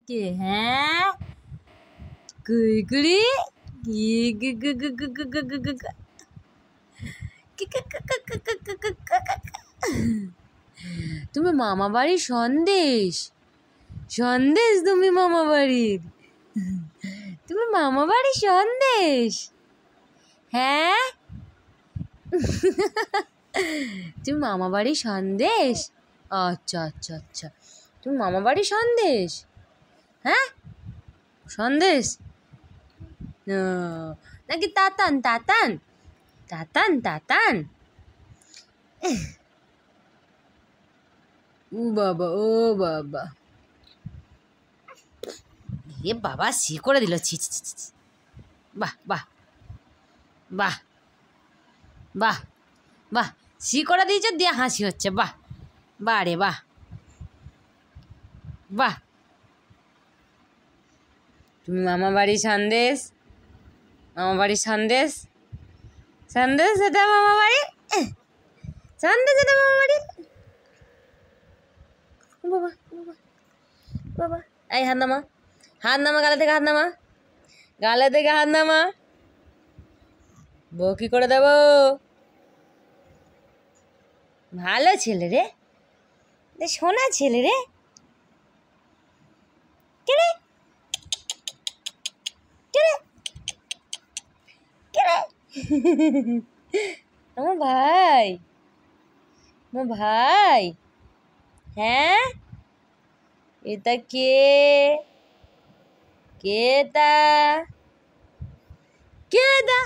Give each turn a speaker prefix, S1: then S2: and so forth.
S1: কে? হ্যাঁ, কুড়কুড়ি কি গু গু গু গু গু গু গু গু গু। কি কা কা কা কা কা কা কা কা কা। তুমি মামা বাড়ির সন্দেশ, সন্দেশ তুমি মামা বাড়ির, তুমি মামা বাড়ির সন্দেশ। হ্যাঁ, তুমি মামা বাড়ির সন্দেশ। আচ্ছা আচ্ছা আচ্ছা, তুমি মামা বাড়ির সন্দেশ। হ্যাঁ, সন্দেশ নাকি তাতান তাতান তাতান তাতান। ও বাবা, ও বাবা, এ বাবা সি করে দিল, ছি ছি ছি ছি। বাহ বাহ বাহ বাহ বাহ, সি করে দিয়েছে, দিয়ে হাসি হচ্ছে। বাহ বাহ রে বাহ বাহ। তুমি মামা বাড়ির সন্দেশ, মামা বাড়ির সন্দেশ, সন্দেশ এটা মামা বাড়ি, সন্দেশ এটা মামা বাড়ি। বাবা বাবা বাবা, এই হাত নামা, হাত নামা, গালে থেকে হাত নামা, গালে থেকে হাত নামা, বউ কি করে দেবো। ভালো ছেলে রে, সোনা ছেলে রে। কেরে কেরে কেরে, আমার ভাই, আমার ভাই। হ্যাঁ, এটা কে? কে তা? কে দা?